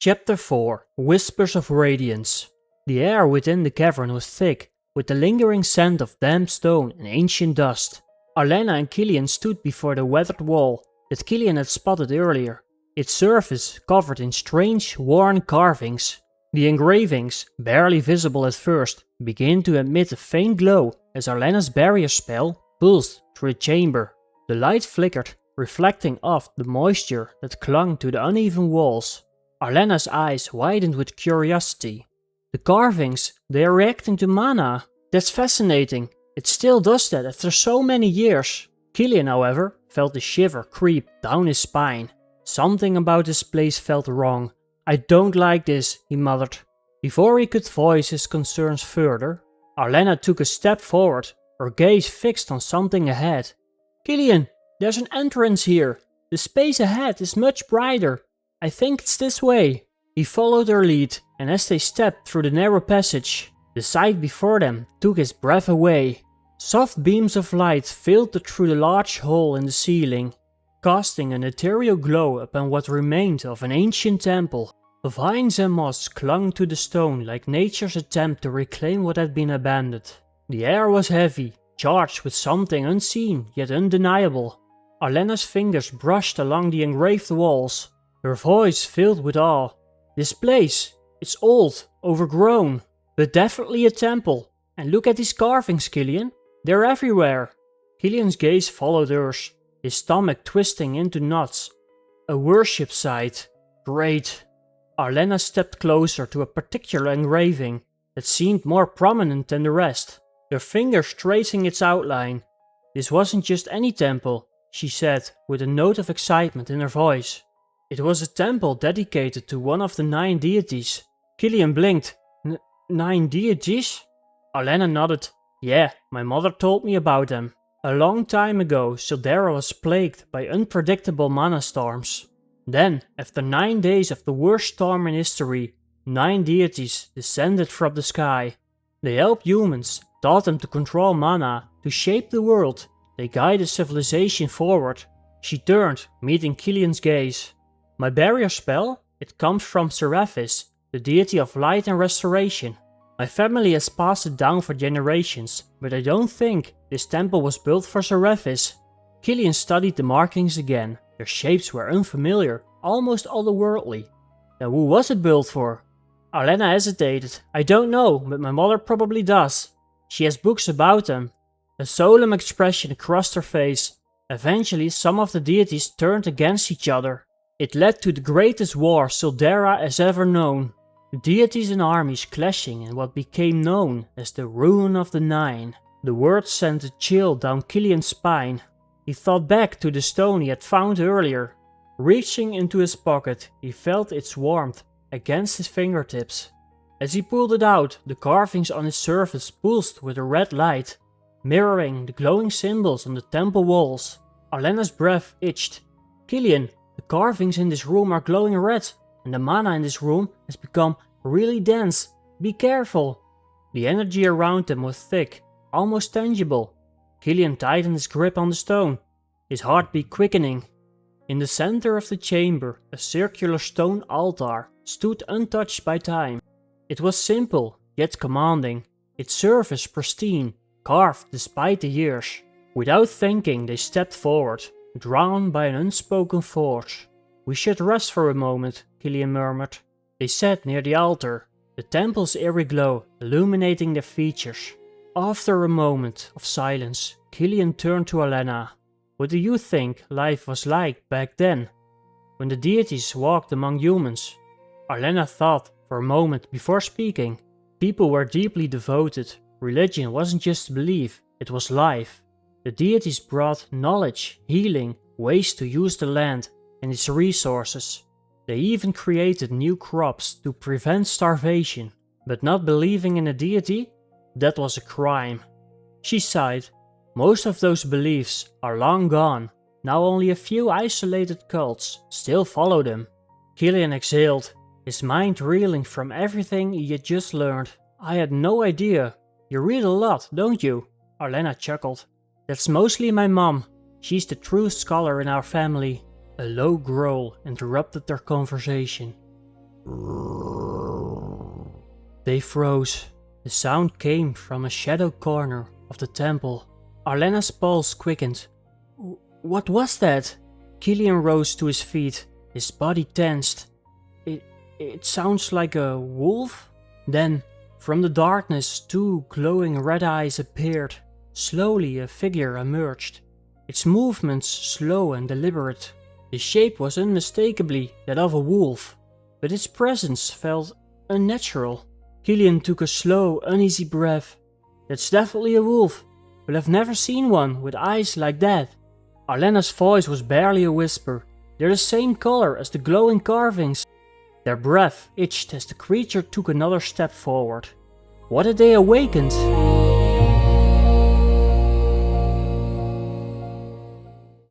Chapter 4 Whispers of Radiance. The air within the cavern was thick, with the lingering scent of damp stone and ancient dust. Arlenna and Caelion stood before the weathered wall that Caelion had spotted earlier, its surface covered in strange, worn carvings. The engravings, barely visible at first, began to emit a faint glow as Arlenna's barrier spell pulsed through the chamber. The light flickered, reflecting off the moisture that clung to the uneven walls. Arlenna's eyes widened with curiosity. The carvings, they are reacting to mana. That's fascinating. It still does that after so many years. Caelion, however, felt a shiver creep down his spine. Something about this place felt wrong. I don't like this, he muttered. Before he could voice his concerns further, Arlenna took a step forward, her gaze fixed on something ahead. Caelion, there's an entrance here. The space ahead is much brighter. I think it's this way. He followed her lead, and as they stepped through the narrow passage, the sight before them took his breath away. Soft beams of light filtered through the large hole in the ceiling, casting an ethereal glow upon what remained of an ancient temple. Vines and moss clung to the stone like nature's attempt to reclaim what had been abandoned. The air was heavy, charged with something unseen yet undeniable. Arlenna's fingers brushed along the engraved walls, her voice filled with awe. This place, it's old, overgrown, but definitely a temple. And look at these carvings, Caelion. They're everywhere. Caelion's gaze followed hers, his stomach twisting into knots. A worship site. Great. Arlenna stepped closer to a particular engraving that seemed more prominent than the rest, her fingers tracing its outline. This wasn't just any temple, she said with a note of excitement in her voice. It was a temple dedicated to one of the 9 deities. Caelion blinked. 9 deities? Arlenna nodded. Yeah, my mother told me about them. A long time ago, Syldarra was plagued by unpredictable mana storms. Then, after 9 days of the worst storm in history, 9 deities descended from the sky. They helped humans, taught them to control mana, to shape the world. They guided civilization forward. She turned, meeting Caelion's gaze. My barrier spell? It comes from Seraphis, the deity of light and restoration. My family has passed it down for generations, but I don't think this temple was built for Seraphis. Caelion studied the markings again. Their shapes were unfamiliar, almost otherworldly. Then who was it built for? Arlenna hesitated. I don't know, but my mother probably does. She has books about them. A solemn expression crossed her face. Eventually, some of the deities turned against each other. It led to the greatest war Syldarra has ever known. The deities and armies clashing in what became known as the Ruin of the 9. The word sent a chill down Caelion's spine. He thought back to the stone he had found earlier. Reaching into his pocket, he felt its warmth against his fingertips. As he pulled it out, the carvings on its surface pulsed with a red light, mirroring the glowing symbols on the temple walls. Arlenna's breath itched. Caelion, the carvings in this room are glowing red, and the mana in this room has become really dense. Be careful. The energy around them was thick, almost tangible. Caelion tightened his grip on the stone, his heartbeat quickening. In the center of the chamber, a circular stone altar stood untouched by time. It was simple, yet commanding, its surface pristine, carved despite the years. Without thinking, they stepped forward, drawn by an unspoken force. We should rest for a moment, Caelion murmured. They sat near the altar, the temple's eerie glow illuminating their features. After a moment of silence, Caelion turned to Arlenna. What do you think life was like back then, when the deities walked among humans? Arlenna thought for a moment before speaking. People were deeply devoted. Religion wasn't just belief, it was life. The deities brought knowledge, healing, ways to use the land and its resources. They even created new crops to prevent starvation. But not believing in a deity? That was a crime. She sighed. Most of those beliefs are long gone. Now only a few isolated cults still follow them. Caelion exhaled, his mind reeling from everything he had just learned. I had no idea. You read a lot, don't you? Arlenna chuckled. That's mostly my mom. She's the true scholar in our family. A low growl interrupted their conversation. They froze. The sound came from a shadow corner of the temple. Arlenna's pulse quickened. What was that? Caelion rose to his feet, his body tensed. It sounds like a wolf? Then, from the darkness, two glowing red eyes appeared. Slowly a figure emerged, its movements slow and deliberate. The shape was unmistakably that of a wolf, but its presence felt unnatural. Caelion took a slow, uneasy breath. That's definitely a wolf, but I've never seen one with eyes like that. Arlenna's voice was barely a whisper. They're the same color as the glowing carvings. Their breath itched as the creature took another step forward. What had they awakened?